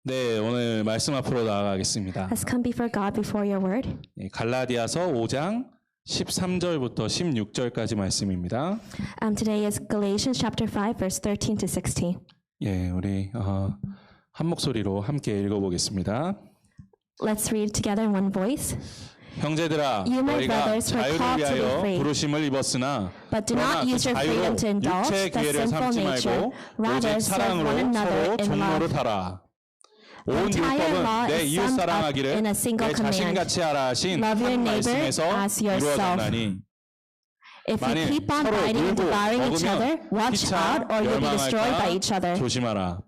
네, 오늘 말씀 앞으로 나아가겠습니다. Let's come before God before your word. 갈라디아서 5장 13절부터 16절까지 말씀입니다. Today is Galatians chapter 5, verse 13 to 16. 예, 우리 한 목소리로 함께 읽어보겠습니다. Let's read together in one voice. 형제들아, You, my 너희가 brothers, were 자유를 called to be 위하여 free. 부르심을 입었으나 But do 그러나 not 그 use your freedom 자유로 to indulge 육체의 the 기회를 sinful 삼지 nature. 말고 Rather, 오직 serve 사랑으로 one another 서로 in 종로로 love. 타라. The 온 entire law 율법은 내 is 이웃 summed up 사랑하기를 in a single 내 자신같이 하라 하신 Love your 한 neighbor 말씀에서 as yourself. 이루어졌나니 If you 만일 keep on 서로 biting and 물고 devouring each other, 먹으면 watch 피차 out or you'll be destroyed by each other. 멸망할까 조심하라.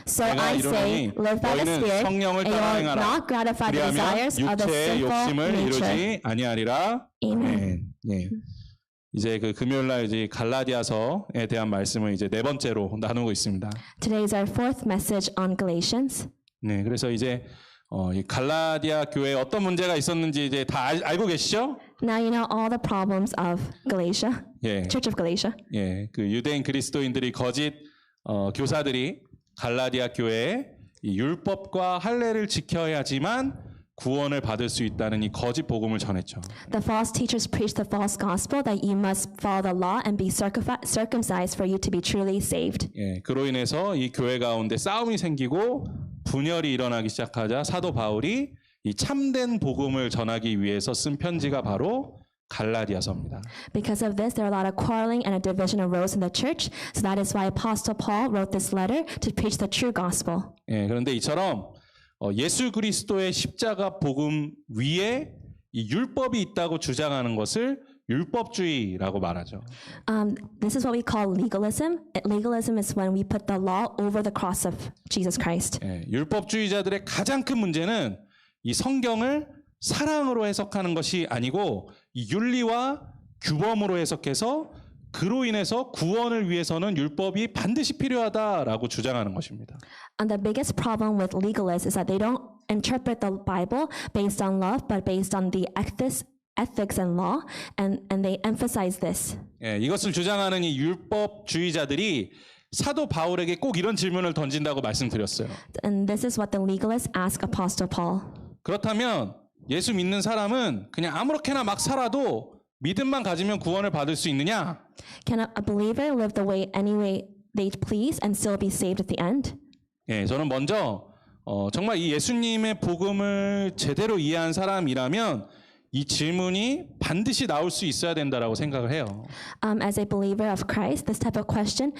So 내가 I say, 이르노니 live by the 너희는 Spirit, 성령을 and you 따라 will 행하라. not gratify the 그리하면 desires of the 육체의 sinful 욕심을 nature. 이루지 아니하리라. Amen. 예. 이제 그 금요일 날 이제 갈라디아서에 대한 말씀을 이제 네 번째로 나누고 있습니다. Today is our fourth message on Galatians. 네, 그래서 이제 이 갈라디아 교회에 어떤 문제가 있었는지 이제 다 알고 계시죠? Now you know all the problems of Galatia, 예, Church of Galatia. 예, 그 유대인 그리스도인들이 거짓 교사들이 갈라디아 교회에 이 율법과 할례를 지켜야지만 구원을 받을 수 있다는 이 거짓 복음을 전했죠. The false teachers preach the false gospel that you must follow the law and be circumcised for you to be truly saved. 예, 그로 인해서 이 교회 가운데 싸움이 생기고 분열이 일어나기 시작하자 사도 바울이 이 참된 복음을 전하기 위해서 쓴 편지가 바로 갈라디아서입니다. Because of this, there are a lot of quarreling and a division arose in the church. So that is why Apostle Paul wrote this letter to preach the true gospel. 예, 그런데 이처럼 예수 그리스도의 십자가 복음 위에 이 율법이 있다고 주장하는 것을 율법주의라고 말하죠. This is what we call legalism. Legalism is when we put the law over the cross of Jesus Christ. 예, 율법주의자들의 가장 큰 문제는 이 성경을 사랑으로 해석하는 것이 아니고 이 윤리와 규범으로 해석해서 그로 인해서 구원을 위해서는 율법이 반드시 필요하다라고 주장하는 것입니다. And the biggest problem with legalists is that they don't interpret the Bible based on love, but based on the ethics and law, and they emphasize this. 예, 이것을 주장하는 이 율법주의자들이 사도 바울에게 꼭 이런 질문을 던진다고 말씀드렸어요. And this is what the legalists ask Apostle Paul. 그렇다면 예수 믿는 사람은 그냥 아무렇게나 막 살아도 믿음만 가지면 구원을 받을 수 있느냐? Can a believer live the way any way they please and still be saved at the end? 예, 저는 먼저 정말 이 예수님의 복음을 제대로 이해한 사람이라면 이 질문이 반드시 나올 수 있어야 된다라고 생각을 해요. As a believer of Christ, this type of question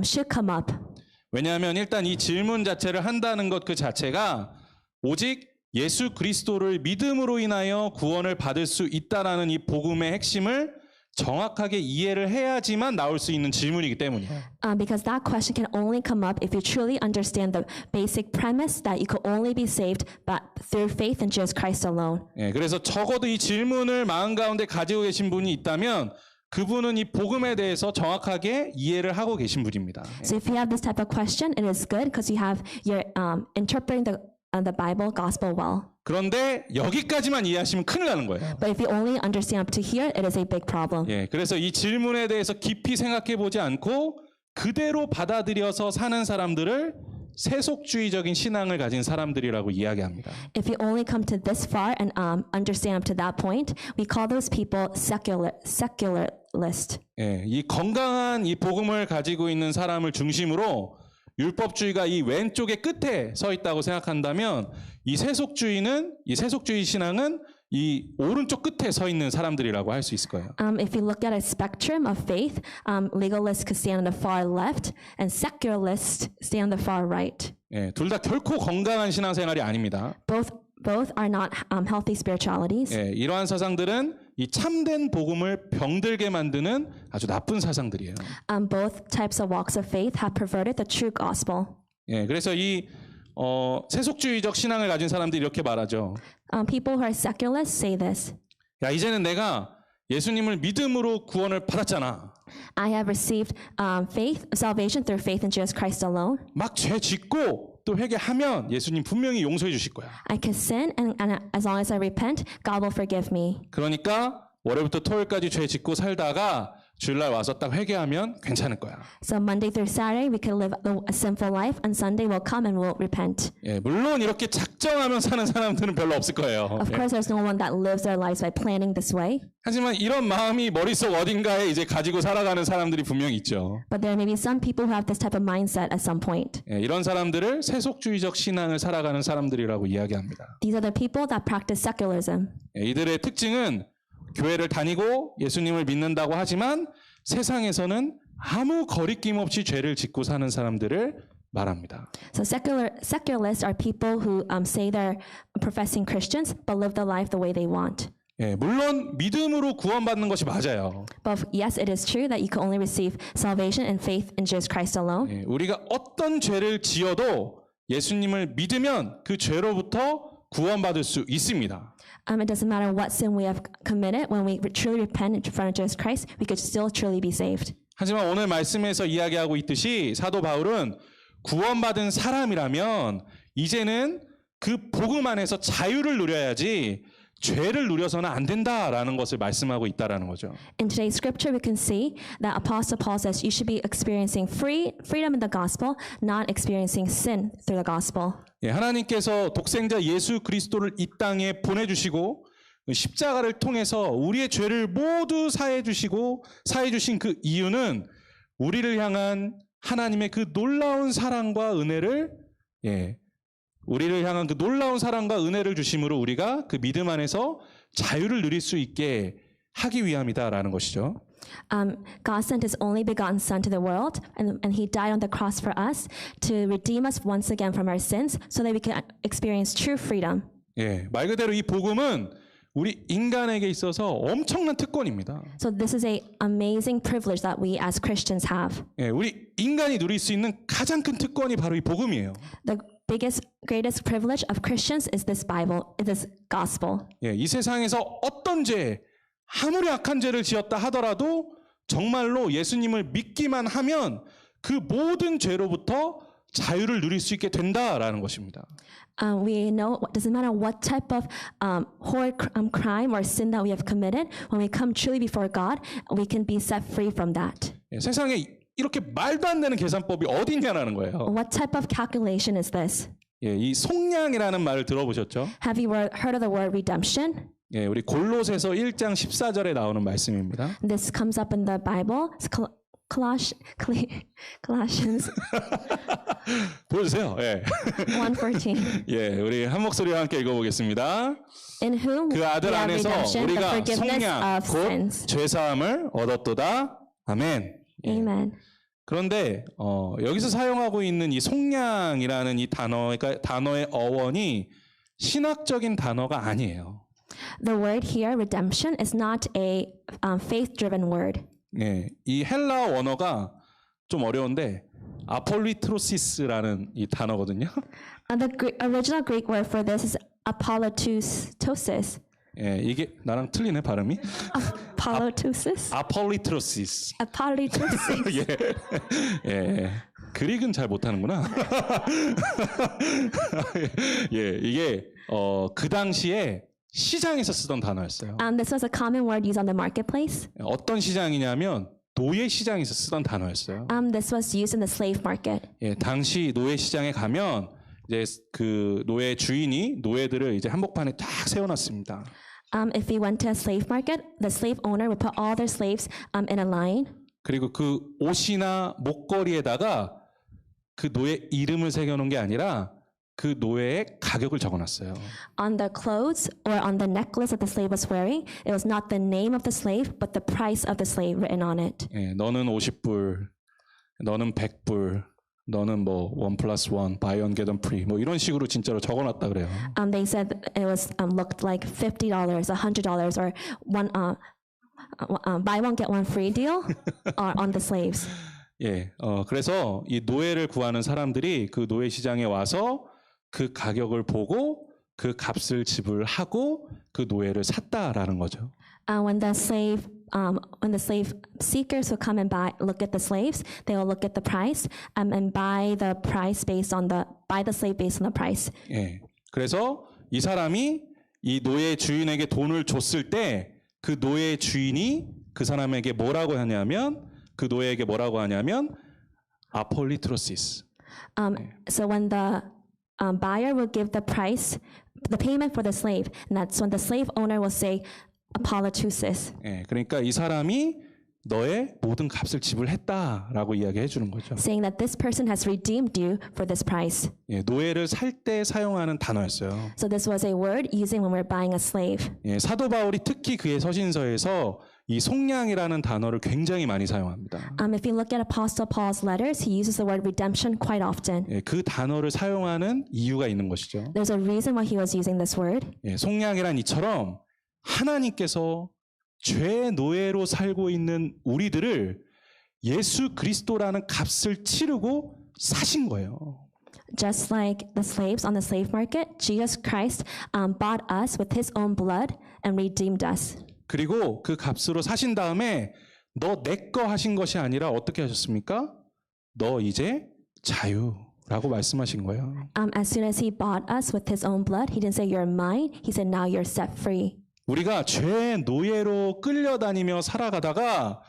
should come up. 왜냐하면 일단 이 질문 자체를 한다는 것 그 자체가 오직 예수 그리스도를 믿음으로 인하여 구원을 받을 수 있다라는 이 복음의 핵심을 정확하게 이해를 해야지만 나올 수 있는 질문이기 때문이에요. Because that question can only come up if you truly understand the basic premise that you could only be saved but through faith in Jesus Christ alone. 예, 그래서 적어도 이 질문을 마음 가운데 가지고 계신 분이 있다면 그분은 이 복음에 대해서 정확하게 이해를 하고 계신 분입니다. So if you have this type of question, it is good because you're interpreting the Bible gospel well. 그런데 여기까지만 이해하시면 큰일 나는 거예요. But if you only understand up to here, it is a big problem. 예, 그래서 이 질문에 대해서 깊이 생각해 보지 않고 그대로 받아들여서 사는 사람들을 세속주의적인 신앙을 가진 사람들이라고 이야기합니다. If you only come to this far and understand up to that point, we call those people secularist. 예, 이 건강한 이 복음을 가지고 있는 사람을 중심으로 율법주의가 이 왼쪽의 끝에 서 있다고 생각한다면 이 세속주의 신앙은 이 오른쪽 끝에 서 있는 사람들이라고 할 수 있을 거예요. If you look at a spectrum of faith, legalists could stand on the far left and secularists stand on the far right. 예, 둘 다 결코 건강한 신앙생활이 아닙니다. Both are not healthy spiritualities. 예, 이러한 사상들은 이 참된 복음을 병들게 만드는 아주 나쁜 사상들이에요. Both types of walks of faith have perverted the true gospel. 예, 그래서 이 세속주의적 신앙을 가진 사람들이 이렇게 말하죠. People who are secularists say this. 야, 이제는 내가 예수님을 믿음으로 구원을 받았잖아. I have received salvation through faith in Jesus Christ alone. 막 죄 짓고 또 회개하면 예수님 분명히 용서해 주실 거야. I can sin, and as long as I repent, God will forgive me. 그러니까 월요일부터 토요일까지 죄 짓고 살다가 주일날 와서 딱 회개하면 괜찮을 거야. So Monday through Saturday, we can live a sinful life, and Sunday will come and we'll repent. 예, 물론 이렇게 작정하면 사는 사람들은 별로 없을 거예요. Of course, there's no one that lives their lives by planning this way, 하지만 이런 마음이 머릿속 어딘가에 이제 가지고 살아가는 사람들이 분명히 있죠. but there may be some people who have this type of mindset at some point. 예, 이런 사람들을 세속주의적 신앙을 살아가는 사람들이라고 이야기합니다. These are the people that practice secularism. 예, 이들의 특징은 교회를 다니고 예수님을 믿는다고 하지만 세상에서는 아무 거리낌 없이 죄를 짓고 사는 사람들을 말합니다. So secularists are people who say they're professing Christians but live their life the way they want. 예, 물론 믿음으로 구원받는 것이 맞아요. But yes, it is true that you can only receive salvation and faith in Jesus Christ alone. 예, 우리가 어떤 죄를 지어도 예수님을 믿으면 그 죄로부터 구원받을 수 있습니다. It doesn't matter what sin we have committed. When we truly repent in front of Jesus Christ, we could still truly be saved. 하지만 오늘 말씀에서 이야기하고 있듯이 사도 바울은 구원받은 사람이라면 이제는 그 복음 안에서 자유를 누려야지 죄를 누려서는 안 된다라는 것을 말씀하고 있다라는 거죠. In today's scripture, we can see that Apostle Paul says you should be experiencing freedom in the gospel, not experiencing sin through the gospel. 예, 하나님께서 독생자 예수 그리스도를 이 땅에 보내주시고 십자가를 통해서 우리의 죄를 모두 사해 주신 그 이유는 우리를 향한 하나님의 그 놀라운 사랑과 은혜를 우리를 향한 그 놀라운 사랑과 은혜를 주심으로 우리가 그 믿음 안에서 자유를 누릴 수 있게 하기 위함이다라는 것이죠. God sent His only begotten Son to the world, and He died on the cross for us to redeem us once again from our sins, so that we can experience true freedom. 예, 말 그대로 이 복음은 우리 인간에게 있어서 엄청난 특권입니다. So this is an amazing privilege that we as Christians have. 예, 우리 인간이 누릴 수 있는 가장 큰 특권이 바로 이 복음이에요. The greatest privilege of Christians is this Bible, this gospel. 예, 이 세상에서 어떤 죄, 아무리 악한 죄를 지었다 하더라도 정말로 예수님을 믿기만 하면 그 모든 죄로부터 자유를 누릴 수 있게 된다라는 것입니다. We know it doesn't matter what type of horrid crime or sin that we have committed. When we come truly before God, we can be set free from that. 예, 세상에 이렇게 말도 안 되는 계산법이 어디 있냐라는 거예요. What type of calculation is this? 예, 이 속량이라는 말을 들어보셨죠? Have you heard of the word redemption? 예, 우리 골로새서 1장 14절에 나오는 말씀입니다. This comes up in the Bible. It's Colossians 보여주세요. 예. 1:14. 예, 우리 한 목소리와 함께 읽어보겠습니다. In whom 그 아들 we have 안에서 redemption, the 우리가 forgiveness 속량, of 곧 sins. 죄사함을 얻었도다. 아멘. 예. Amen. 그런데 여기서 사용하고 있는 이 속량이라는 이 그러니까 단어의 어원이 신학적인 단어가 아니에요. The word here, redemption, is not a faith-driven word. 예, 이 헬라어 원어가 좀 어려운데 아폴리트로시스라는 이 단어거든요. The original Greek word for this is apolloutosis. 예, 이게 나랑 틀리네 발음이. Apolloutosis? 아폴리트로시스. Apolloutosis. 예, 그릭은 잘 못하는구나. 예, 이게 그 당시에 시장에서 쓰던 단어였어요. This was a common word used on the marketplace. 어떤 시장이냐면 노예 시장에서 쓰던 단어였어요. This was used in the slave market. 예, 당시 노예 시장에 가면 이제 그 노예 주인이 노예들을 이제 한복판에 딱 세워놨습니다. If we went to a slave market, the slave owner would put all their slaves in a line. 그리고 그 옷이나 목걸이에다가 그 노예 이름을 새겨놓은 게 아니라 그 노예의 가격을 적어놨어요. On the clothes or on the necklace that the slave was wearing, it was not the name of the slave, but the price of the slave written on it. 예, 너는 50불, 너는 100불, 너는 뭐 1+1, buy one get one free, 뭐 이런 식으로 진짜로 적어놨다 그래요. They said it was looked like $50, $100, or one buy one get one free deal on the slaves. 예, 그래서 이 노예를 구하는 사람들이 그 노예 시장에 와서 그 가격을 보고 그 값을 지불하고 그 노예를 샀다라는 거죠. When the slave seekers who come and look at the slaves, they will look at the price and buy the slave based on the price. 예, 그래서 이 사람이 이 노예 주인에게 돈을 줬을 때 그 노예 주인이 그 사람에게 뭐라고 하냐면 그 노예에게 뭐라고 하냐면 아폴리트로시스. So when the buyer will give the price, the payment for the slave, and that's when the slave owner will say apolatusis. 예, 그러니까 이 사람이 너의 모든 값을 지불했다라고 이야기해 주는 거죠. Saying that this person has redeemed you for this price. 예, 노예를 살 때 사용하는 단어였어요. So this was a word using when we're buying a slave. 예, 사도 바울이 특히 그의 서신서에서 이 속량이라는 단어를 굉장히 많이 사용합니다. If you look at Apostle Paul's letters, he uses the word redemption quite often. 예, 그 단어를 사용하는 이유가 있는 것이죠. There's a reason why he was using this word. 예, 속량이란 이처럼 하나님께서 죄의 노예로 살고 있는 우리들을 예수 그리스도라는 값을 치르고 사신 거예요. Just like the slaves on the slave market, Jesus Christ bought us with his own blood and redeemed us. 그리고 그 값으로 사신 다음에 너 내 거 하신 것이 아니라 어떻게 하셨습니까? 너 이제 자유라고 말씀하신 거예요. As soon as he bought us with his own blood, he didn't say you're mine. He said now you're set free. 우리가 죄의 노예로 끌려다니며 살아가다가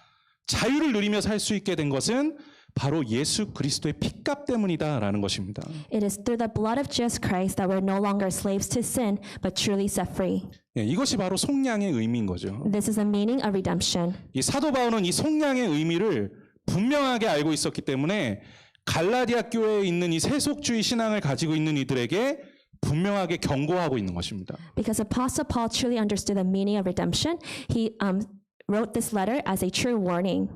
자유를 누리며 살 수 있게 된 것은 바로 예수 그리스도의 피값 때문이다라는 것입니다. It is through the blood of Jesus Christ that we're no longer slaves to sin, but truly set free. 예, 이것이 바로 속량의 의미인 거죠. This is the meaning of redemption. 이 사도 바울은 이 속량의 의미를 분명하게 알고 있었기 때문에 갈라디아 교회에 있는 이 세속주의 신앙을 가지고 있는 이들에게 분명하게 경고하고 있는 것입니다. Because Apostle Paul truly understood the meaning of redemption, he wrote this letter as a true warning.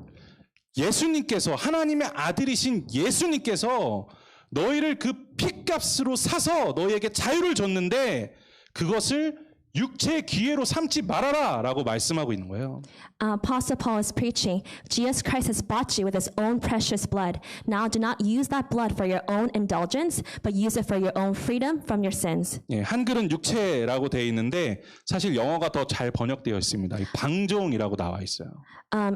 예수님께서 하나님의 아들이신 예수님께서 너희를 그 피값으로 사서 너희에게 자유를 줬는데 그것을 육체의 기회로 삼지 말아라 라고 말씀하고 있는 거예요. Apostle Paul is preaching, Jesus Christ has bought you with his own precious blood. Now do not use that blood for your own indulgence, but use it for your own freedom from your sins. 예, 한글은 육체라고 되어 있는데 사실 영어가 더 잘 번역되어 있습니다. 이 방종이라고 나와 있어요.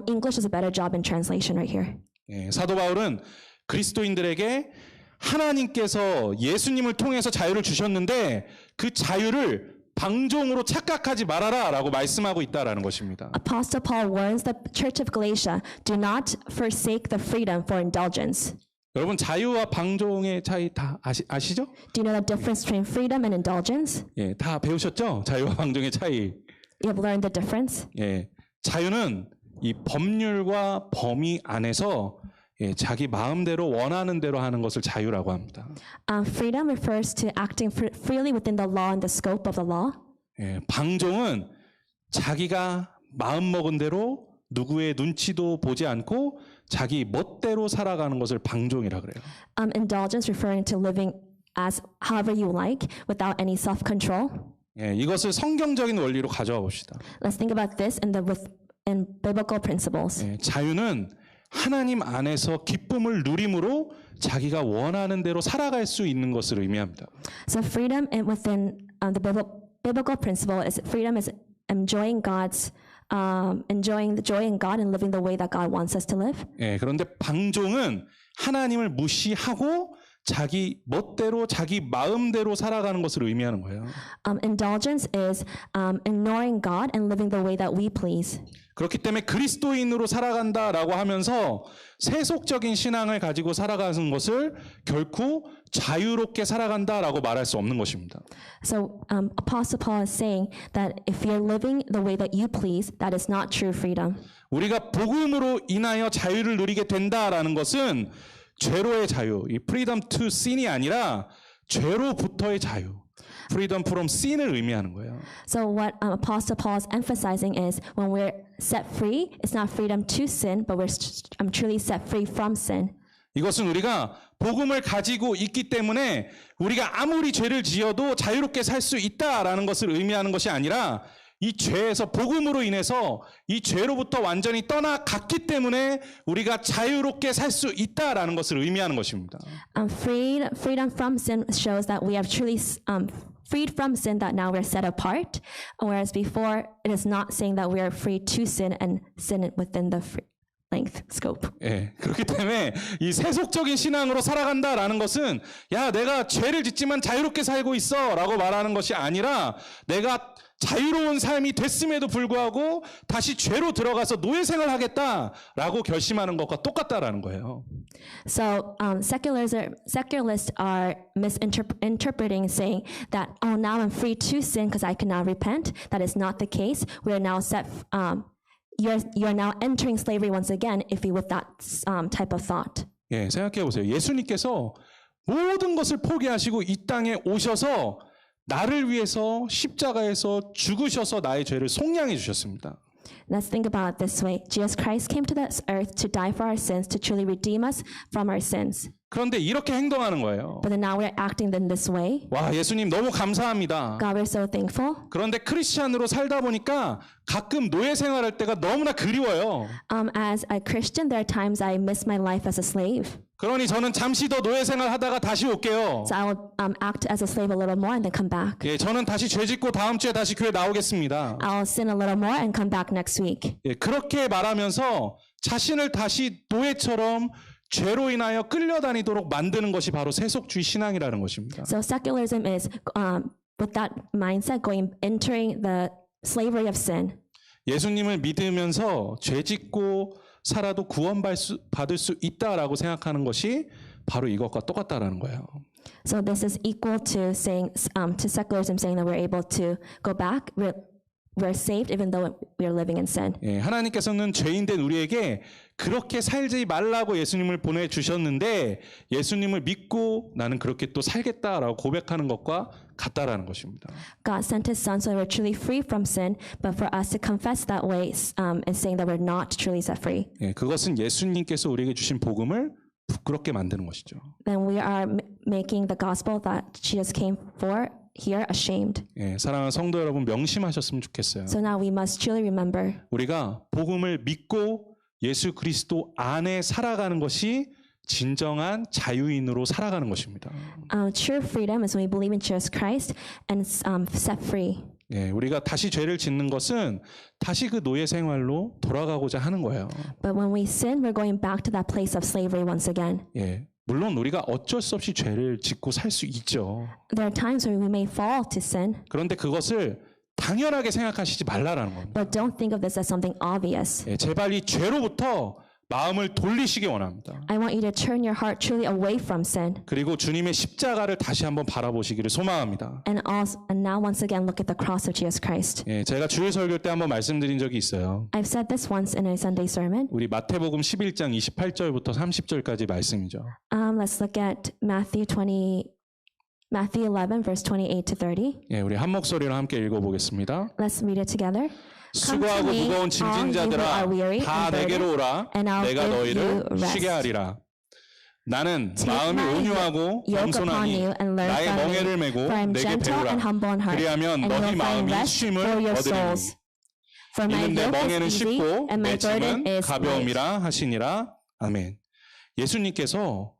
English does a better job in translation right here. 예, 사도 바울은 그리스도인들에게 하나님께서 예수님을 통해서 자유를 주셨는데 그 자유를 방종으로 착각하지 말아라 라고 말씀하고 있다라는 것입니다. Apostle Paul warns the church of Galatia, do not forsake the freedom for indulgence. 여러분 자유와 방종의 차이 다 아시죠? Do you know the difference between freedom and indulgence? 예, 다 배우셨죠? 자유와 방종의 차이. You have learned the difference? 예, 자유는 이 법률과 범위 안에서 예, 자기 마음대로 원하는 대로 하는 것을 자유라고 합니다. Freedom refers to acting freely within the law and the scope of the law. 예, 방종은 자기가 마음 먹은 대로 누구의 눈치도 보지 않고 자기 멋대로 살아가는 것을 방종이라 그래요. Indulgence referring to living as however you like without any self-control. 예, 이것을 성경적인 원리로 가져와 봅시다. Let's think about this in biblical principles. 예, 자유는 하나님 안에서 기쁨을 누림으로 자기가 원하는 대로 살아갈 수 있는 것을 의미합니다. So freedom within the biblical principle is freedom is enjoying the joy in God and living the way that God wants us to live. 예, 그런데 방종은 하나님을 무시하고 자기 멋대로 자기 마음대로 살아가는 것을 의미하는 거예요. Indulgence is ignoring God and living the way that we please. 그렇기 때문에 그리스도인으로 살아간다라고 하면서 세속적인 신앙을 가지고 살아가는 것을 결코 자유롭게 살아간다라고 말할 수 없는 것입니다. So Apostle Paul is saying that if you're living the way that you please, that is not true freedom. 우리가 복음으로 인하여 자유를 누리게 된다라는 것은 죄로의 자유, 이 freedom to sin이 아니라 죄로부터의 자유, freedom from sin을 의미하는 거예요. So what Apostle Paul is emphasizing is when we're set free, it's not freedom to sin, but we're truly set free from sin. 이것은 우리가 복음을 가지고 있기 때문에 우리가 아무리 죄를 지어도 자유롭게 살 수 있다라는 것을 의미하는 것이 아니라 이 죄에서 복음으로 인해서 이 죄로부터 완전히 떠나갔기 때문에 우리가 자유롭게 살 수 있다라는 것을 의미하는 것입니다. Freedom from sin shows that we have truly freed from sin, that now we're set apart, whereas before it is not saying that we are free to sin and sin within the length scope. 예, 그렇기 때문에 이 세속적인 신앙으로 살아간다라는 것은 야 내가 죄를 짓지만 자유롭게 살고 있어라고 말하는 것이 아니라 내가 자유로운 삶이 됐음에도 불구하고 다시 죄로 들어가서 노예 생활하겠다라고 결심하는 것과 똑같다라는 거예요. So secularists are misinterpreting, saying that, oh, now I'm free to sin because I can now repent. That is not the case. We are now you're now entering slavery once again if you with that type of thought. 예, 생각해 보세요. 예수님께서 모든 것을 포기하시고 이 땅에 오셔서 나를 위해서 십자가에서 죽으셔서 나의 죄를 속량해 주셨습니다. Let's think about it this way. Jesus Christ came to this earth to die for our sins, to truly redeem us from our sins. 그런데 이렇게 행동하는 거예요. But then now we're acting in this way. 와, 예수님 너무 감사합니다. God, we're so thankful. 그런데 크리스찬으로 살다 보니까 가끔 노예 생활할 때가 너무나 그리워요. As a Christian, there are times I miss my life as a slave. 그러니 저는 잠시 더 노예 생활 하다가 다시 올게요. So I will act as a slave a little more and then come back. 예, 저는 다시 죄 짓고 다음 주에 다시 교회 나오겠습니다. I'll sin a little more and come back next week. 예, 그렇게 말하면서 자신을 다시 노예처럼 죄로 인하여 끌려다니도록 만드는 것이 바로 세속주의 신앙이라는 것입니다. So secularism is, with that mindset, entering the slavery of sin. 예수님을 믿으면서 죄 짓고 살아도 구원받을 수 있다라고 생각하는 것이 바로 이것과 똑같다라는 거예요. So this is equal to saying, to secularism saying that we're able to go back, we're saved even though we're living in sin. 예, 하나님께서는 죄인된 우리에게 그렇게 살지 말라고 예수님을 보내주셨는데 예수님을 믿고 나는 그렇게 또 살겠다라고 고백하는 것과 같다라는 것입니다. God sent His Son so that we're truly free from sin, but for us to confess that way is saying that we're not truly set free. 예, 그것은 예수님께서 우리에게 주신 복음을 부끄럽게 만드는 것이죠. Then we are making the gospel that Jesus came for here ashamed. 예, 사랑하는 성도 여러분 명심하셨으면 좋겠어요. So now we must truly remember 우리가 복음을 믿고 예수 그리스도 안에 살아가는 것이 진정한 자유인으로 살아가는 것입니다. True freedom is when we believe in Jesus Christ and set free. 예, 우리가 다시 죄를 짓는 것은 다시 그 노예 생활로 돌아가고자 하는 거예요. But when we sin, we're going back to that place of slavery once again. 예, 물론 우리가 어쩔 수 없이 죄를 짓고 살 수 있죠. There are times where we may fall to sin, 그런데 그것을 당연하게 생각하시지 말라라는 겁니다. but don't think of this as something obvious. 예, 제발 이 죄로부터 마음을 돌리시기 원합니다. I want you to turn your heart truly away from sin. 그리고 주님의 십자가를 다시 한번 바라보시기를 소망합니다. And now once again look at the cross of Jesus Christ. 예, 제가 주일 설교 때 한번 말씀드린 적이 있어요. I've said this once in a Sunday sermon. 우리 마태복음 11장 28절부터 30절까지 말씀이죠. Let's look at Matthew 11 verse 28 to 30. 예, 우리 한 목소리로 함께 읽어보겠습니다. Let's read it together. 수고하고 무거운 짐진 자들아 다 내게로 오라 내가 너희를 쉬게 하리라. 나는 마음이 온유하고 겸손하니 나의 멍에를 메고 내게 배우라. 그리하면 너희 마음이 쉼을 얻으리니. 이는 내 멍에는 쉽고 내 짐은 가벼움이라 하시니라. 아멘. 예수님께서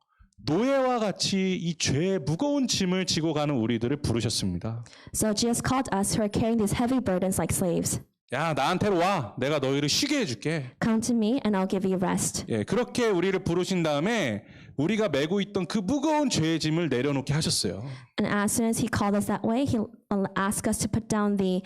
노예와 같이 이 죄의 무거운 짐을 지고 가는 우리들을 부르셨습니다. So Jesus called us who are carrying these heavy burdens like slaves. 야, 나한테로 와. 내가 너희를 쉬게 해줄게. Come to me and I'll give you rest. 예, 그렇게 우리를 부르신 다음에 우리가 메고 있던 그 무거운 죄의 짐을 내려놓게 하셨어요. And as soon as He called us that way, He'll ask us to put down the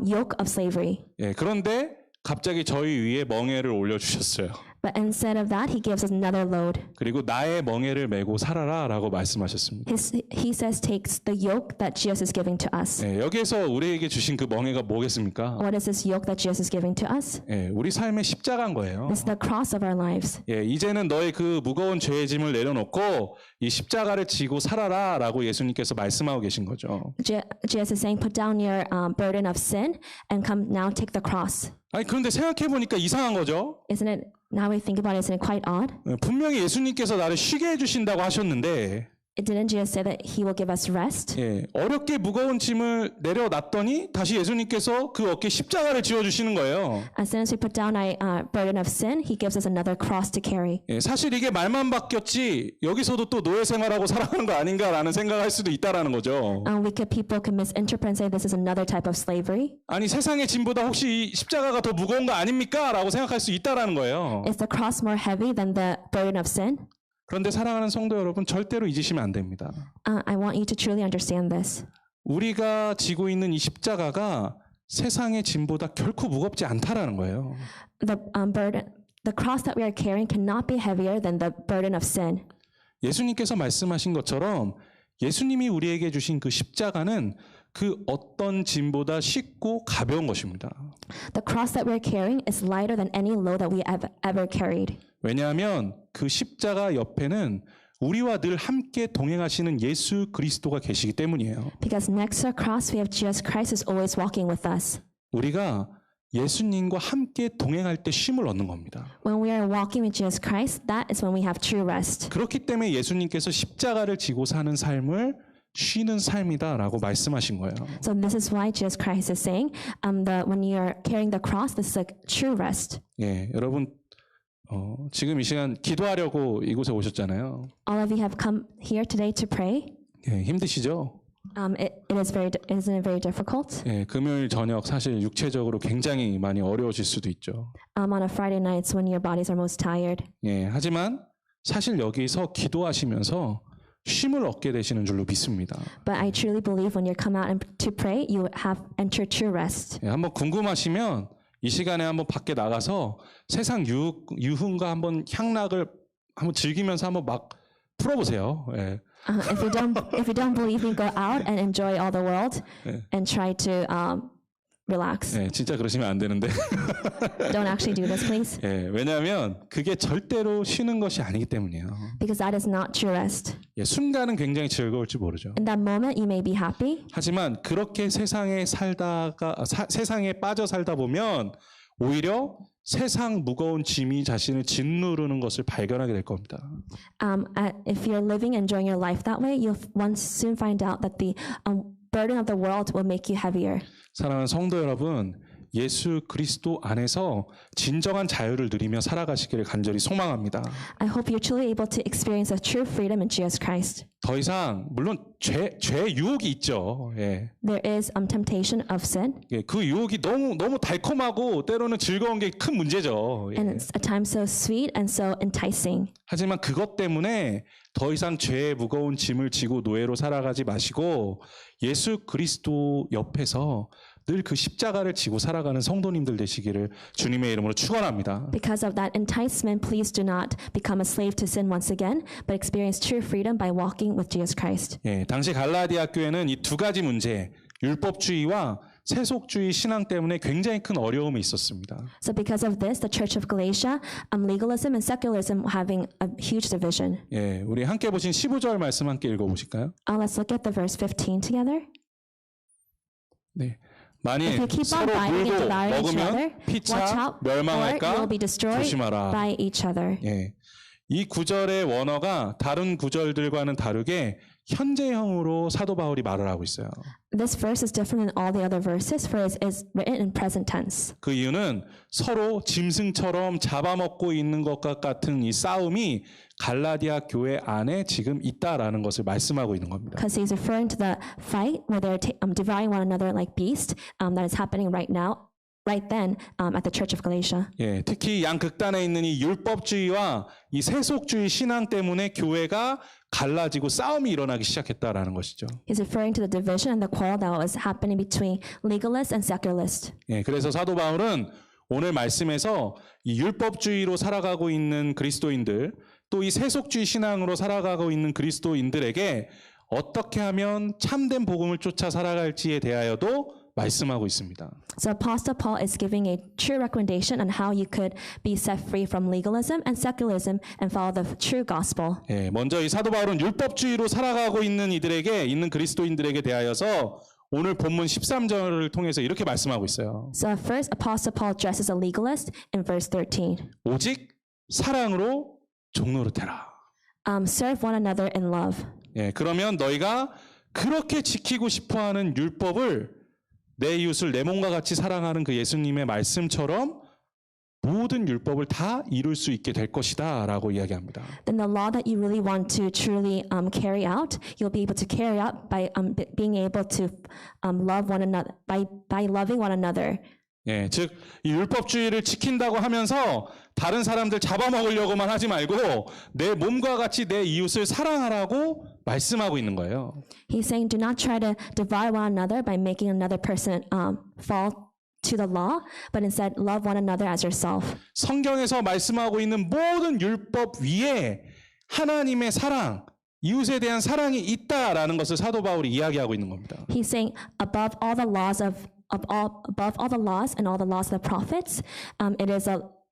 yoke of slavery. 예, 그런데 갑자기 저희 위에 멍에를 올려주셨어요. But instead of that, He gives us another load. 그리고 나의 멍에를 메고 살아라라고 말씀하셨습니다. He says, takes the yoke that Jesus is giving to us. 예, 여기에서 우리에게 주신 그 멍에가 뭐겠습니까? What is this yoke that Jesus is giving to us? 예, 우리 삶의 십자가인 거예요. It's the cross of our lives. 예, 이제는 너의 그 무거운 죄의 짐을 내려놓고 이 십자가를 지고 살아라라고 예수님께서 말씀하고 계신 거죠. Jesus is saying, put down your burden of sin and come now take the cross. 아니 그런데 생각해 보니까 이상한 거죠. Isn't it? Now we think about it, isn't it quite odd? 예, 분명히 예수님께서 나를 쉬게 해주신다고 하셨는데. Didn't Jesus say that He will give us rest? 예, 어렵게 무거운 짐을 내려놨더니 다시 예수님께서 그 어깨에 십자가를 지어주시는 거예요. As soon as we put down our burden of sin, He gives us another cross to carry. 예, 사실 이게 말만 바뀌었지 여기서도 또 노예 생활하고 살아가는 거 아닌가라는 생각할 수도 있다라는 거죠. People can misinterpret and say this is another type of slavery. 아니 세상의 짐보다 혹시 이 십자가가 더 무거운 거 아닙니까? 라고 생각할 수 있다라는 거예요. Is the cross more heavy than the burden of sin? 그런데 사랑하는 성도 여러분 절대로 잊으시면 안 됩니다. I want you to truly understand this. 우리가 지고 있는 이 십자가가 세상의 짐보다 결코 무겁지 않다라는 거예요. The cross that we are carrying cannot be heavier than the burden of sin. 예수님께서 말씀하신 것처럼 예수님이 우리에게 주신 그 십자가는 그 어떤 짐보다 쉽고 가벼운 것입니다. The cross that we're carrying is lighter than any load that we have ever carried. 왜냐하면 그 십자가 옆에는 우리와 늘 함께 동행하시는 예수 그리스도가 계시기 때문이에요. Because next to our cross, we have Jesus Christ who's always walking with us. 우리가 예수님과 함께 동행할 때 쉼을 얻는 겁니다. When we are walking with Jesus Christ, that is when we have true rest. 그렇기 때문에 예수님께서 십자가를 지고 사는 삶을 쉬는 삶이다라고 말씀하신 거예요. So this is why Jesus Christ is saying, when you are carrying the cross, this is a true rest. 예, 여러분 지금 이 시간 기도하려고 이곳에 오셨잖아요. All of you have come here today to pray. 예, 힘드시죠? Isn't it very difficult? 예, 금요일 저녁 사실 육체적으로 굉장히 많이 어려우실 수도 있죠. On a Friday nights when your bodies are most tired. 예, 하지만 사실 여기서 기도하시면서 쉼을 얻게 되시는 줄로 믿습니다. But I truly believe when you come out to pray, you have entered true rest. 예, 한번 궁금하시면 이 시간에 한번 밖에 나가서 세상 유흥과 한번 향락을 한번 즐기면서 한번 막 풀어보세요. 예. If you don't believe me, go out and enjoy all the world and try to relax. 예, 진짜 그러시면 안 되는데. Don't actually do this, please. 예, 왜냐하면 그게 절대로 쉬는 것이 아니기 때문이에요. Because that is not true rest. 예, 순간은 굉장히 즐거울지 모르죠. In that moment, you may be happy. 하지만 그렇게 세상에 세상에 빠져 살다 보면 오히려 세상 무거운 짐이 자신을 짓누르는 것을 발견하게 될 겁니다. If you're living, enjoying your life that way, you'll soon find out that the burden of the world will make you heavier. 사랑하는 성도 여러분, 예수 그리스도 안에서 진정한 자유를 누리며 살아가시기를 간절히 소망합니다. I hope you're truly able to experience a true freedom in Jesus Christ. 더 이상 물론 죄 유혹이 있죠. 예. There is temptation of sin. 예, 그 유혹이 너무 달콤하고 때로는 즐거운 게 큰 문제죠. 예. And it's at times so sweet and so enticing. 하지만 그것 때문에 더 이상 죄의 무거운 짐을 지고 노예로 살아가지 마시고 예수 그리스도 옆에서 늘 그 십자가를 지고 살아가는 성도님들 되시기를 주님의 이름으로 축원합니다. Because of that enticement, please do not become a slave to sin once again, but experience true freedom by walking with Jesus Christ. 예, 당시 갈라디아 교회는 이 두 가지 문제, 율법주의와 세속주의 신앙 때문에 굉장히 큰 어려움이 있었습니다. So because of this, the Church of Galatia, legalism and secularism having a huge division. 예, 우리 함께 보신 15절 말씀 함께 읽어보실까요? Let's look at the verse 15 together. 네. 만일 If you keep on 서로 biting and 물고 devouring each other, 먹으면 watch 피차 out, or you 멸망할까 will be destroyed 조심하라. by each other. 예, 이 구절의 원어가 다른 구절들과는 다르게 현재형으로 사도 바울이 말을 하고 있어요. This verse is different than all the other verses, for it is written in present tense. 그 이유는 서로 짐승처럼 잡아먹고 있는 것과 같은 이 싸움이 갈라디아 교회 안에 지금 있다라는 것을 말씀하고 있는 겁니다. Because he's referring to the fight where they're devouring one another like beasts that is happening right now, right then at the Church of Galatia. 예, 특히 양극단에 있는 이 율법주의와 이 세속주의 신앙 때문에 교회가 갈라지고 싸움이 일어나기 시작했다라는 것이죠. He's referring to the division and the quarrel that was happening between legalists and secularists. 예, 그래서 사도 바울은 오늘 말씀에서 이 율법주의로 살아가고 있는 그리스도인들, 또 이 세속주의 신앙으로 살아가고 있는 그리스도인들에게 어떻게 하면 참된 복음을 쫓아 살아갈지에 대하여도 말씀하고 있습니다. So Apostle Paul is giving a true recommendation on how you could be set free from legalism and secularism and follow the true gospel. 예, 먼저 이 사도 바울은 율법주의로 살아가고 있는 있는 그리스도인들에게 대하여서 오늘 본문 13절을 통해서 이렇게 말씀하고 있어요. So first, Apostle Paul addresses a legalist in verse 13. 오직 사랑으로 종노릇해라. Serve one another in love. 예, 그러면 너희가 그렇게 지키고 싶어하는 율법을 내 이웃을 내 몸과 같이 사랑하는 그 예수님의 말씀처럼 모든 율법을 다 이룰 수 있게 될 것이다라고 이야기합니다. Then the law that you really want to truly carry out, you'll be able to carry out by being able to love one another by loving one another. 예, 즉, 이 율법주의를 지킨다고 하면서 다른 사람들 잡아먹으려고만 하지 말고 내 몸과 같이 내 이웃을 사랑하라고 말씀하고 있는 거예요. He's saying, do not try to divide one another by making another person fall to the law, but instead love one another as yourself. 성경에서 말씀하고 있는 모든 율법 위에 하나님의 사랑, 이웃에 대한 사랑이 있다라는 것을 사도 바울이 이야기하고 있는 겁니다. He's saying above all the laws above all the laws and all the laws of the prophets,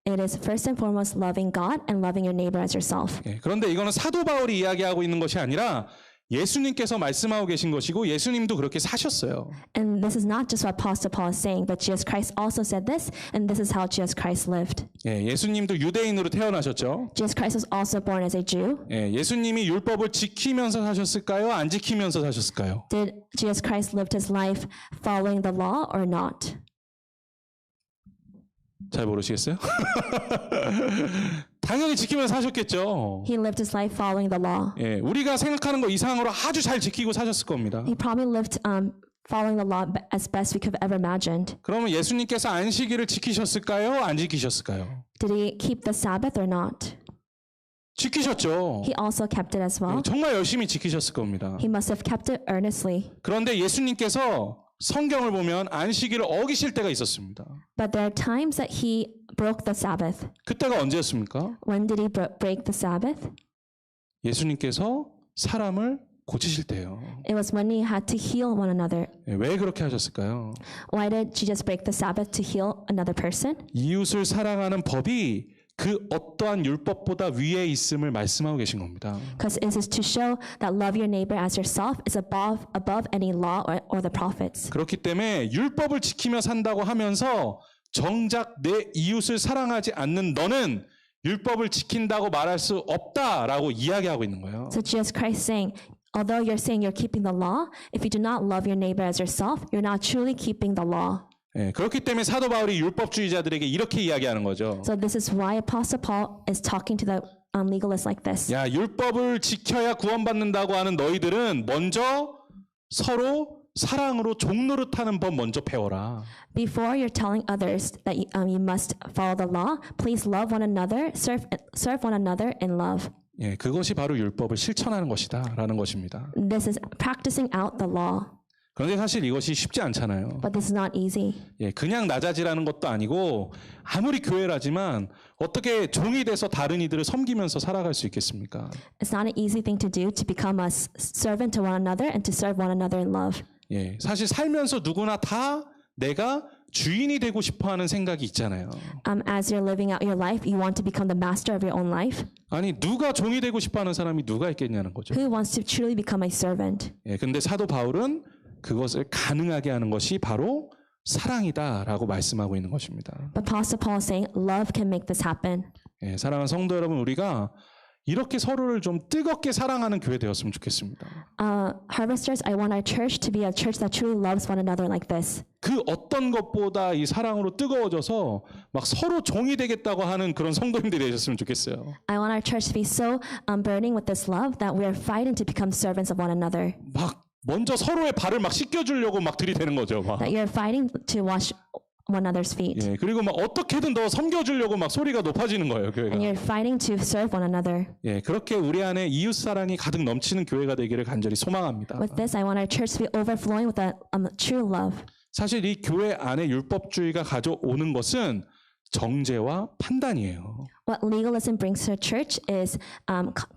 it is first and foremost loving God and loving your neighbor as yourself. 예, 그런데 이거는 사도 바울이 이야기하고 있는 것이 아니라 예수님께서 말씀하고 계신 것이고 예수님도 그렇게 사셨어요. And this is not just what Apostle Paul is saying, but Jesus Christ also said this, and this is how Jesus Christ lived. 예, 예수님도 유대인으로 태어나셨죠. Jesus Christ was also born as a Jew. 예, 예수님이 율법을 지키면서 사셨을까요? 안 지키면서 사셨을까요? Did Jesus Christ live his life following the law or not? 잘 모르시겠어요? 당연히 지키면서 사셨겠죠. He lived his life following the law. 예, 우리가 생각하는 거 이상으로 아주 잘 지키고 사셨을 겁니다. He probably lived following the law as best we could have ever imagined. 그러면 예수님께서 안식일을 지키셨을까요? 안 지키셨을까요? Did he keep the Sabbath or not? 지키셨죠. He also kept it as well. 예, 정말 열심히 지키셨을 겁니다. He must have kept it earnestly. 그런데 예수님께서 성경을 보면 안식일을 어기실 때가 있었습니다. But there are times that he broke the Sabbath. 그때가 언제였습니까? When did he break the Sabbath? 예수님께서 사람을 고치실 때예요. It was when he had to heal one another. 예, 왜 그렇게 하셨을까요? Why did Jesus break the Sabbath to heal another person? 이웃을 사랑하는 법이 그 어떠한 율법보다 위에 있음을 말씀하고 계신 겁니다. Because it is to show that love your neighbor as yourself is above any law or the prophets. 그렇기 때문에 율법을 지키며 산다고 하면서 정작 내 이웃을 사랑하지 않는 너는 율법을 지킨다고 말할 수 없다라고 이야기하고 있는 거예요. So Jesus Christ saying, although you're saying you're keeping the law, if you do not love your neighbor as yourself, you're not truly keeping the law. 예, 그렇기 때문에 사도 바울이 율법주의자들에게 이렇게 이야기하는 거죠. So this is why Apostle Paul is talking to the legalists like this. 야, 율법을 지켜야 구원받는다고 하는 너희들은 먼저 서로 사랑으로 종노릇하는 법 먼저 배워라. Before you're telling others that you must follow the law, please love one another, serve one another in love. 예, 그것이 바로 율법을 실천하는 것이다라는 것입니다. This is practicing out the law. 그런데 사실 이것이 쉽지 않잖아요. But this is not easy. 예, 그냥 나자지라는 것도 아니고 아무리 교회라지만 어떻게 종이 돼서 다른 이들을 섬기면서 살아갈 수 있겠습니까? It's not an easy thing to do to become a servant to one another and to serve one another in love. 예, 사실 살면서 누구나 다 내가 주인이 되고 싶어하는 생각이 있잖아요. As you're living out your life, you want to become the master of your own life. 아니 누가 종이 되고 싶어하는 사람이 누가 있겠냐는 거죠. Who wants to truly become a servant? 예, 근데 사도 바울은 그것을 가능하게 하는 것이 바로 사랑이다라고 말씀하고 있는 것입니다. But Apostle Paul is saying, love can make this happen. 예, 사랑하는 성도 여러분, 우리가 이렇게 서로를 좀 뜨겁게 사랑하는 교회 되었으면 좋겠습니다. Harvesters, I want our church to be a church that truly loves one another like this. 그 어떤 것보다 이 사랑으로 뜨거워져서 막 서로 종이 되겠다고 하는 그런 성도님들이 되셨으면 좋겠어요. I want our church to be so burning with this love that we are fighting to become servants of one another. 막 먼저 서로의 발을 막 씻겨주려고 막 들이대는 거죠. 막. That you're fighting to wash one another's feet. 예, 그리고 막 어떻게든 더 섬겨주려고 막 소리가 높아지는 거예요, 교회가. And you're fighting to serve one another. 예, 그렇게 우리 안에 이웃 사랑이 가득 넘치는 교회가 되기를 간절히 소망합니다. With this, I want our church to be overflowing with a true love. 사실 이 교회 안에 율법주의가 가져오는 것은 정죄와 판단이에요. What legalism brings to a church is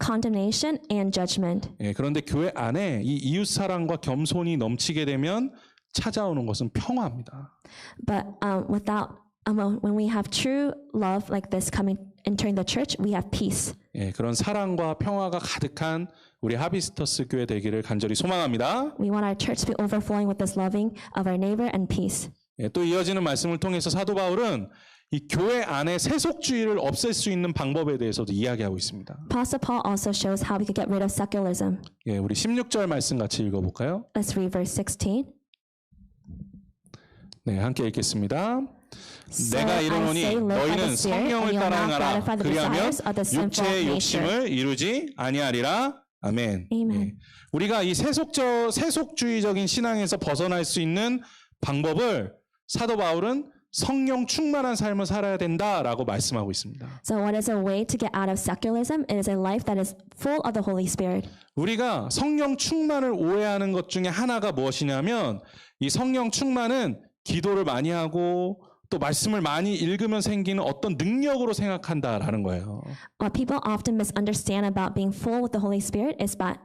condemnation and judgment. 예, 그런데 교회 안에 이 이웃 사랑과 겸손이 넘치게 되면 찾아오는 것은 평화입니다. But when we have true love like this entering the church, we have peace. 예, 그런 사랑과 평화가 가득한 우리 하비스터스 교회 되기를 간절히 소망합니다. We want our church to be overflowing with this loving of our neighbor and peace. 예, 또 이어지는 말씀을 통해서 사도 바울은 이 교회 안에 세속주의를 없앨 수 있는 방법에 대해서도 이야기하고 있습니다. Apostle Paul also shows how we could get rid of secularism. 예, 우리 16절 말씀 같이 읽어볼까요? Let's read verse 16. 네, 함께 읽겠습니다. So 내가 I 이르노니 say, live by the 너희는 Spirit, 성령을 and you will not 따라 행하라. gratify the 그리하면 desires of the sinful 육체의 nature. 욕심을 이루지 아니하리라. 아멘. Amen. 예. 우리가 이 세속주의적인 신앙에서 벗어날 수 있는 방법을 사도 바울은 성령 충만한 삶을 살아야 된다라고 말씀하고 있습니다. So what is a way to get out of secularism? It is a life that is full of the Holy Spirit. 우리가 성령 충만을 오해하는 것 중에 하나가 무엇이냐면 이 성령 충만은 기도를 많이 하고 또 말씀을 많이 읽으면 생기는 어떤 능력으로 생각한다라는 거예요. What people often misunderstand about being full with the Holy Spirit is that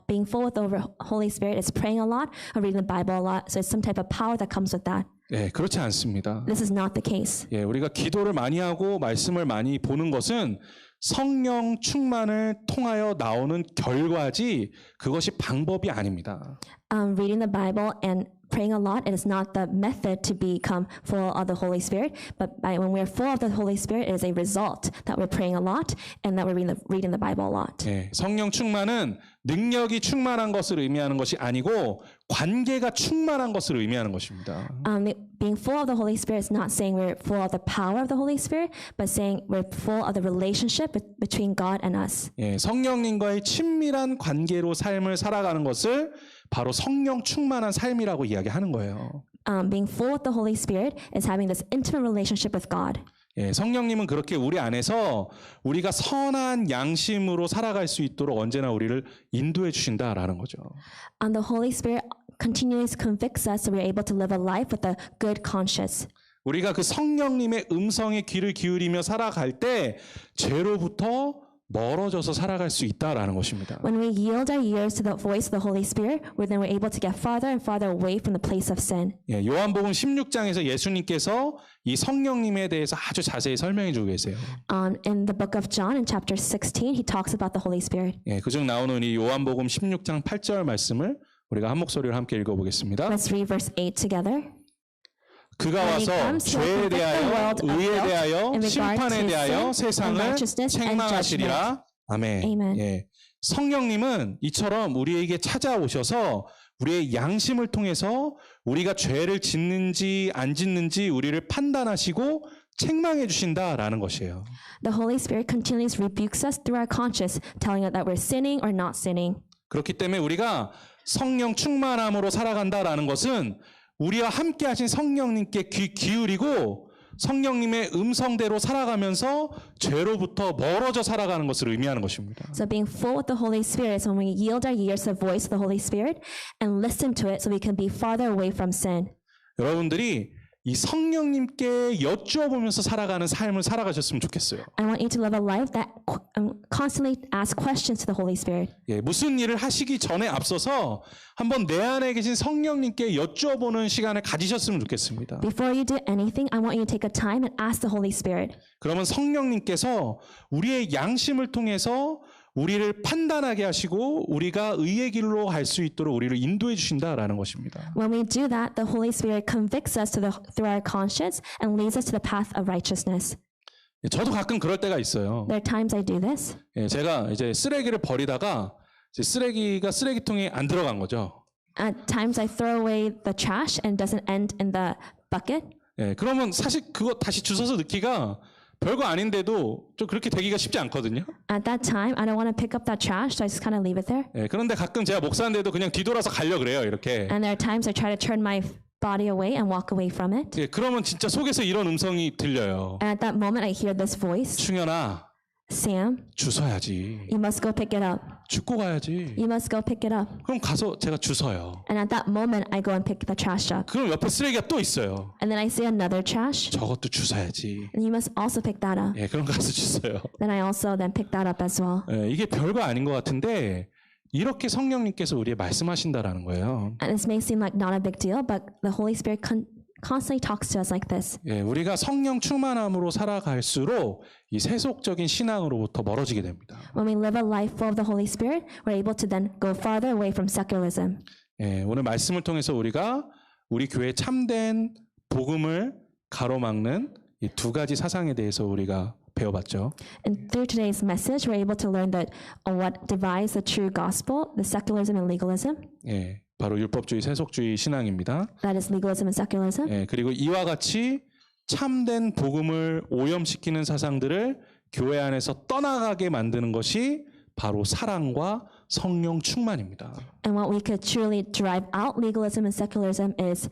being full with the Holy Spirit is praying a lot or reading the Bible a lot. So it's some type of power that comes with that. 네, 그렇지 않습니다. This is not the case. 예, 우리가 기도를 많이 하고 말씀을 많이 보는 것은 성령 충만을 통하여 나오는 결과지 그것이 방법이 아닙니다. Reading the Bible and praying a lot, it is not the method to become full of the Holy Spirit, but when we're full of the Holy Spirit, it is a result that we're praying a lot and that we're reading the Bible a lot. 예, 성령 충만은 능력이 충만한 것을 의미하는 것이 아니고 관계가 충만한 것을 의미하는 것입니다. Being full of the Holy Spirit is not saying we're full of the power of the Holy Spirit, but saying we're full of the relationship between God and us. 예, 성령님과의 친밀한 관계로 삶을 살아가는 것을 바로 성령 충만한 삶이라고 이야기하는 거예요. Being full with the Holy Spirit is having this intimate relationship with God. 예, 성령님은 그렇게 우리 안에서 우리가 선한 양심으로 살아갈 수 있도록 언제나 우리를 인도해 주신다라는 거죠. The Holy Spirit continually convicts us so we're able to live a life with a good conscience. 우리가 그 성령님의 음성에 귀를 기울이며 살아갈 때 죄로부터 멀어져서 살아갈 수 있다라는 것입니다. When we yield our ears to the voice of the Holy Spirit, then we're able to get farther and farther away from the place of sin. 예, 요한복음 16장에서 예수님께서 이 성령님에 대해서 아주 자세히 설명해 주고 계세요. In the book of John, in chapter 16, he talks about the Holy Spirit. 예, 그중 나오는 이 요한복음 16장 8절 말씀을 우리가 한 목소리로 함께 읽어보겠습니다. Let's read verse 8 together. 그가 와서 죄에 대하여, 의에 대하여, 심판에 대하여 세상을 책망하시리라. 아멘. 예. 성령님은 이처럼 우리에게 찾아오셔서 우리의 양심을 통해서 우리가 죄를 짓는지 안 짓는지 우리를 판단하시고 책망해 주신다라는 것이에요. The Holy Spirit continually rebukes us through our conscience, telling us that we're sinning or not sinning. 그렇기 때문에 우리가 성령 충만함으로 살아간다라는 것은 우리와 함께 하신 성령님께 귀 기울이고 성령님의 음성대로 살아가면서 죄로부터 멀어져 살아가는 것을 의미하는 것입니다. So being full with the Holy Spirit is when we yield our ears to the voice of the Holy Spirit and listen to it so we can be farther away from sin. 여러분들이 이 성령님께 여쭈어보면서 살아가는 삶을 살아가셨으면 좋겠어요. I want you to live a life that constantly ask questions to the Holy Spirit. 예, 무슨 일을 하시기 전에 앞서서 한번 내 안에 계신 성령님께 여쭈어보는 시간을 가지셨으면 좋겠습니다. Before you do anything, I want you to take a time and ask the Holy Spirit. 그러면 성령님께서 우리의 양심을 통해서 우리를 판단하게 하시고 우리가 의의 길로 갈 수 있도록 우리를 인도해 주신다라는 것입니다. When we do that, the Holy Spirit convicts us through our conscience and leads us to the path of righteousness. 저도 가끔 그럴 때가 있어요. There are times I do this. 예, 제가 이제 쓰레기를 버리다가 이제 쓰레기가 쓰레기통에 안 들어간 거죠. At times I throw away the trash and it doesn't end in the bucket. 예, 그러면 사실 그거 다시 주워서 넣기가 별거 아닌데도 좀 그렇게 되기가 쉽지 않거든요. At that time, I don't want to pick up that trash, so I just kind of leave it there. 예, 그런데 가끔 제가 목사인데도 그냥 뒤돌아서 가려 그래요, 이렇게. And there are times I try to turn my body away and walk away from it. 예, 그러면 진짜 속에서 이런 음성이 들려요. And at that moment, I hear this voice, 충현아, Sam, 주워야지. you must go pick it up. 줍고 가야지. You must go pick it up. 그럼 가서 제가 주워요. And at that moment, I go and pick the trash up. 그럼 옆에 쓰레기가 또 있어요. And then I see another trash, 저것도 주워야지. and you must also pick that up. 예, 그럼 가서 주워요. Then I also then pick that up as well. 예, 이게 별거 아닌 것 같은데 이렇게 성령님께서 우리에 말씀하신다라는 거예요. And this may seem like not a big deal, but the Holy Spirit constantly talks to us like this. 예, 우리가 성령 충만함으로 살아갈수록 이 세속적인 신앙으로부터 멀어지게 됩니다. When we live a life full of the Holy Spirit, we're able to then go farther away from secularism. 예, 오늘 말씀을 통해서 우리가 우리 교회 참된 복음을 가로막는 이 두 가지 사상에 대해서 우리가 배워봤죠. And through today's message, we're able to learn that what divides the true gospel, the secularism and legalism. 예, 바로 율법주의, 세속주의 신앙입니다. That is legalism and secularism. 예, 그리고 이와 같이 참된 복음을 오염시키는 사상들을 교회 안에서 떠나가게 만드는 것이 바로 사랑과 성령 충만입니다. And what we could truly drive out legalism and secularism is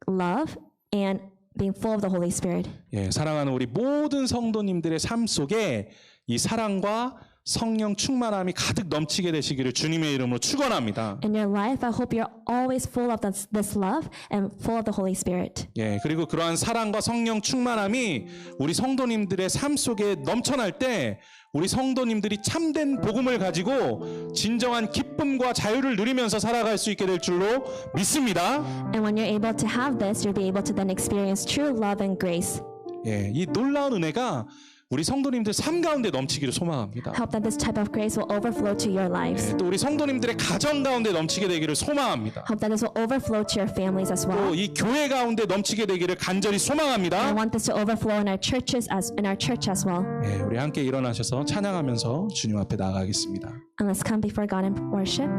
love and being full of the Holy Spirit. 예, 사랑하는 우리 모든 성도님들의 삶 속에 이 사랑과 성령 충만함이 가득 넘치게 되시기를 주님의 이름으로 축원합니다. In your life, I hope you're always full of this love and full of the Holy Spirit. 예, 그리고 그러한 사랑과 성령 충만함이 우리 성도님들의 삶 속에 넘쳐날 때 우리 성도님들이 참된 복음을 가지고 진정한 기쁨과 자유를 누리면서 살아갈 수 있게 될 줄로 믿습니다. And when you're able to have this, you'll be able to then experience true love and grace. 예, 이 놀라운 은혜가 우리 성도님들 삶 가운데 넘치기를 소망합니다. Hope that this type of grace will overflow to your lives. 예, 또 우리 성도님들의 가정 가운데 넘치게 되기를 소망합니다. Hope that this will overflow to your families as well. 또 이 교회 가운데 넘치게 되기를 간절히 I 소망합니다. want this to overflow in our churches in our church as well. 예, 우리 함께 일어나셔서 찬양하면서 주님 앞에 나아가겠습니다. And let's come before God in worship.